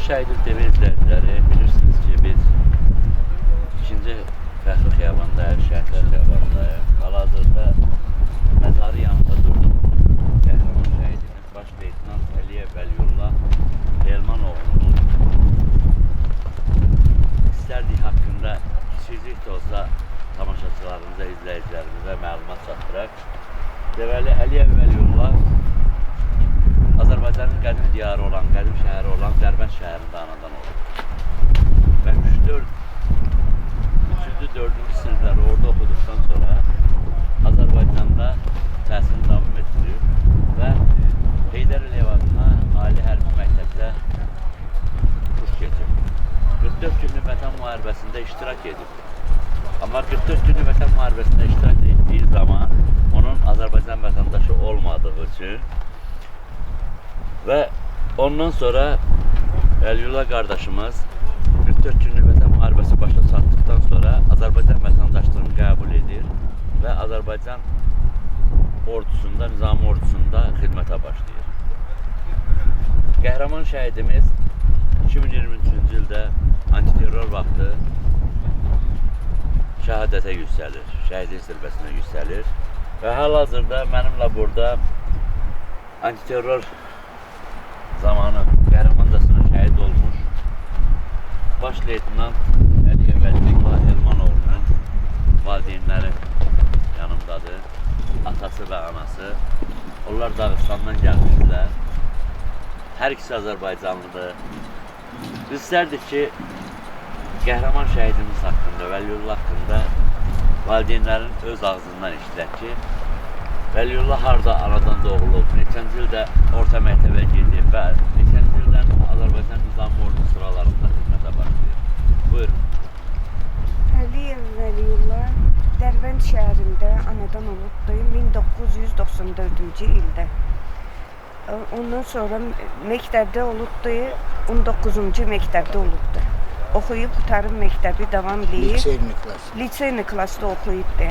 şəhidin demək izləyiciləri, bilirsiniz ki, biz 2-ci Fəxri Xiyabanındayıq, Şəhidlər Xiyabanındayıq. Hal-hazırda məzarı yanında durduğumuz qəhrəman şəhidimiz Baş Leytenant Əliyev Vəliyullah Elmanoğlu'nun istərdik haqqında kiçicik də olsa tamaşaçılarımıza, izləyicilərimizə məlumat çatdıraq. Deməli, Əliyev Vəliyullah Azərbaycanın qədim diyarı olan, qədim şəhəri olan Dərbənd şəhərində anadan olub. Və 3-4-cü sinifləri orada oxuduqdan sonra Azərbaycanda təhsilini davam etdirib və Heydər Əliyev adına Ali Hərbi Məktəbdə kurs keçib. 44 günlük Vətən müharibəsində iştirak edib. Amma 44 günlük Vətən müharibəsində iştirak etdiyi zaman onun Azərbaycan vətəndaşı olmadığı üçün və ondan sonra Vəliyullah qardaşımız 44 günlük Vətən müharibəsi başa çatdıqdan sonra Azərbaycan vətəndaşlığını qəbul edir və Azərbaycan ordusunda, nizami ordusunda xidmətə başlayır. Qəhrəman şəhidimiz 2023-cü ildə antiterror vaxtı şəhadətə yüksəlir, şəhidin zirvəsinə yüksəlir və hal-hazırda mənimlə burada antiterror zamanı qəhrəmancasına şəhid olmuş Baş Leytenant Əliyev Vəliyullah Elmanoğlu'nun valideynləri yanımdadır, atası və anası. Onlar Dağıstandan gəlmişdilər. Hər ikisi Azərbaycanlıdır. Biz istərdik ki, qəhrəman şəhidimiz haqqında, Vəliyullah haqqında valideynlərin öz ağzından işlək ki, Vəliyullah harada anadan doğulub, neçənci ildə orta məktəbə girdi və neçənci ildən Azərbaycan Nizami Ordu sıralarında xidmətə başlayır. Buyurun. Əliyev Vəliyullah Dərbənd şəhərində anadan olubdu 1994-cü ildə. Ondan sonra məktəbdə olubdu, 19-cu məktəbdə olubdu. Oxuyub, qutarıb məktəbi davam eləyib. Liseyni klasda oxuyubdu.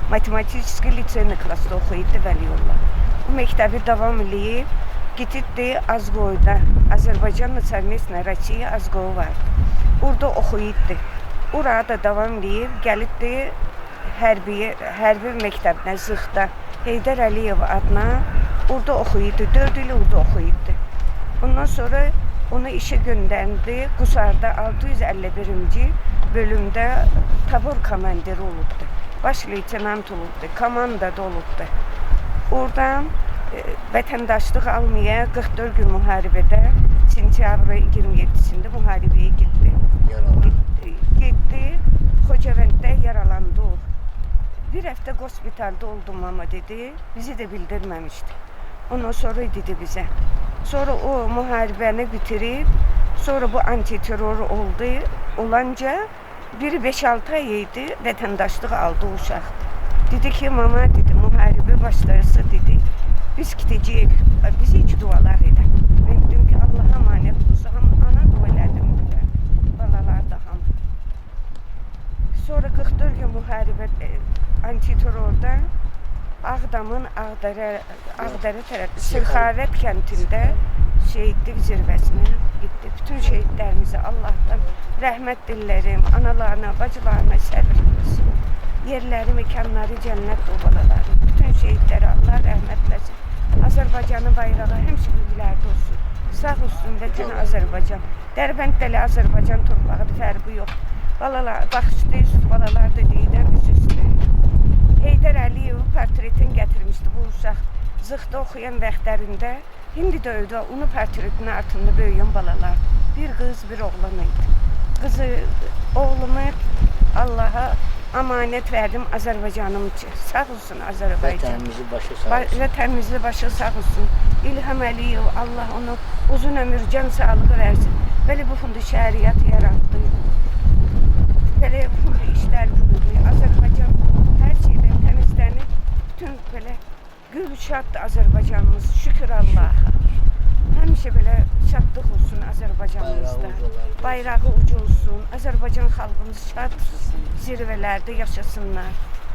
Matematik liseyni klasda oxuyubdu Vəliyullah. Bu məktəbi davam eləyib, getibdi Azqoyda. Azərbaycan Совместной России Azqoy var. Orada oxuyubdu. Orada da davam eləyib, gəlibdi hərbi məktəbinə Zıxda. Heydər Əliyev adına orada oxuyubdu. 4 il orada oxuyubdu. Ondan sonra onu işe gönderdi. Qusarda 651-ci bölümdə tabur komandiri olubdu. Baş leytenant olubdu. Komandada olubdu. Oradan vətəndaşlıq almaya 44 gün müharibədə sentyabrın 27-sində müharibəyə getdi. Getdi, Xocavənddə yaralandı o. Bir həftə hospitalda oldum ama dedi, bizi de bildirməmişdi. Ondan sonra dedi bizə. Sonra o müharibəni bitirib, sonra bu antiterror olanca biri 5-6 ay idi, vətəndaşlıq aldı uşaq. Dedi ki, mama dedi, müharibə başlarsa dedi, biz gidəcəyik, bizi hiç dualar elə. Ben dedim ki, Allah'a emanet olsun, ana dua elədim, balalar da hamı. Sonra 44 gün müharibə antiterrorda Ağdamın Ağdərə tərəfi Sırxavət kəndində şehitlik zirvəsinə getdi. Bütün şehitlərimize Allah'tan rəhmət dillərim, analarına, bacılarına səbr etsin. Yerləri, mekanları cənnət obalaları. Bütün şehitlərə Allah rəhmətləsin. Azərbaycanın bayrağı həmişə büyüklərdə olsun. Sağ olsun vətən Azərbaycan. Dərbəndəli Azərbaycan torpağıdır, fərqi yox. Balalar, baxışdayız, balalar da deyilən biz üstəyik. Heydər Əliyev portretini gətirmişdi bu uşaq. Zıxda oxuyan vaxtlarında, indi də öyle onun portretinin altında böyüyen balalar. Bir kız, bir oğlan idi. Kızı, oğlumu Allah'a emanet verdim Azərbaycanım için. Sağ olsun Azərbaycan. Vətənimizi başı sağ olsun. İlham Əliyev, Allah onu uzun ömür, can sağlığı versin. Böyle bu fındı şəhriyyat yarattı. Böyle bu fındı işler görüldü. Azərbaycan her şeyden temizlenip, bütün böyle gülşat Azərbaycanımız, şükür Allah'a. Həmişə belə şadlıq olsun Azərbaycanımızda. Bayrağı ucu olsun. Azərbaycan xalqımız şad zirvələrdə yaşasınlar.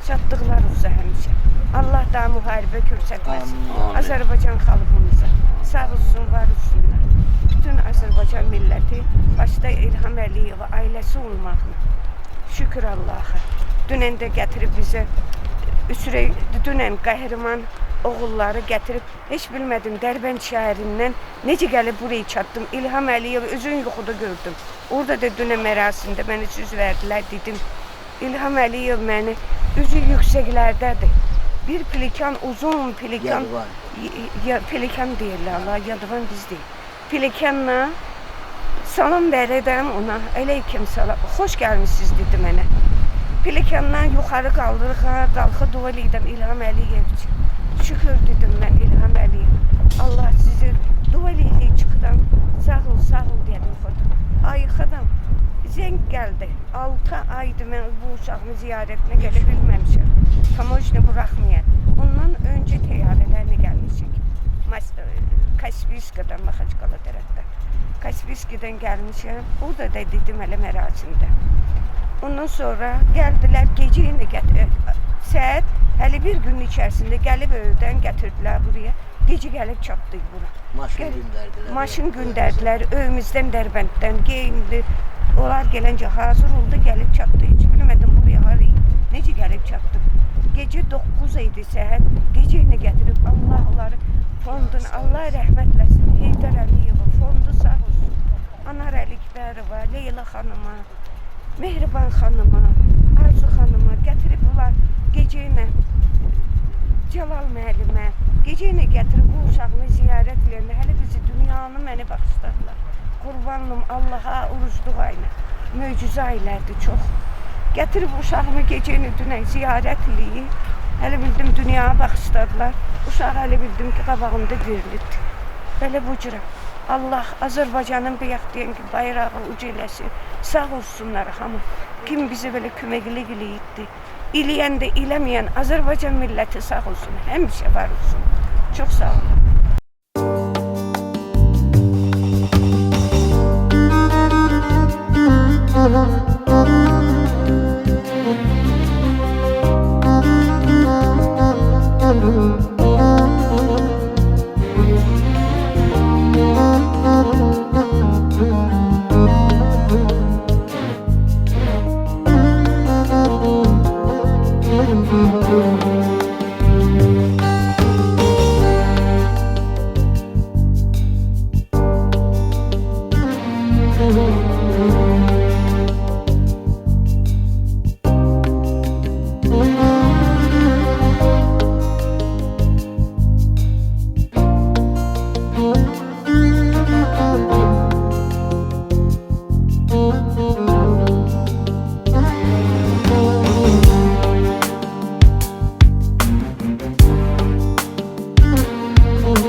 Çatdıqlar uza həmişə. Allah da müharibə göstərməsin. Amin. Azərbaycan xalqımıza sağ olsun, var olsunlar. Bütün Azərbaycan milləti, başda İlham Əliyeva ailəsi olmaqla. Şükür Allah'a. Dünən də gətirib bizə dünən qəhrəman oğulları gətirib, heç bilmədim Dərbənd şəhərindən necə gəlib buraya çatdım. İlham Əliyev özün yuxuda gördüm. Orada da dünən mərasimdə mənə söz verdilər, dedim. İlham Əliyev məni üzü yüksəklərdədir. Bir pelikan, uzun pelikan, pelikan deyirlər, Allah, yadvan biz deyil. Pelikanla salam verirəm ona, aleyküm salam, xoş gəlmişsiniz dedi mənə. Pelikandan yuxarı qalxı dua edirəm İlham Əliyev üçün. Şükür dedim mən İlham Əliyev. Allah sizi dua eləyək çıxdan, sağ ol dedim yuxuda. Ayıqadım, zəng gəldi. 6 aydır mən bu uşağımı ziyarətinə gələ bilməmişəm. Tamojni buraxmayın. Ondan öncə təyyarələrlə gəlmişik. Kaspiskədən, Maxaçqala tərəfdən. Kaspiskədən gəlmişəm. Orada da dedim hələ mərasimdə. Ondan sonra gəldilər, gecə yenə saat hələ bir gün içərisində gəlib evdən gətirdilər buraya. Gecə gəlib çatdıq bura. Maşın göndərdilər. Maşın göndərdilər, evimizdən Dərbənddən geyindi. Onlar gələncə hazır oldu, gəlib çatdı. Heç bilmədim buraya harayı, necə gəlib çatdı. Gecə 9 idi səhər, gecə yenə gətirib Allah onları fondun, Allah rəhmətləsin, Heydər Əliyeva, fondu sağ olsun. Anar Əlikbərova, Leyla xanıma, Mehriban xanıma, Arzu xanıma gətirib bunlar gecə yenə Cəlal müəllimə, gecə yenə gətirib bu uşağını ziyarətlərini, hələ bizi dünyanı mənə baxışladılar. Qurbanım Allaha orucluq ayına, möcüzə aylardır çox. Gətirib uşağımı gecəni dünən ziyarətliyim, hələ bildim dünyaya baxışladılar. Uşaq hələ bildim ki, qabağımda verilirdi. Belə bu cürə. Allah Azərbaycanın bəyək deyən ki, bayrağı ucu eləsin, sağ olsunlar hamı. Kim bizi belə köməklik eləyirdi. İləyən də eləməyən Azərbaycan milləti sağ olsun, həmişə var olsun. Çox sağ olun.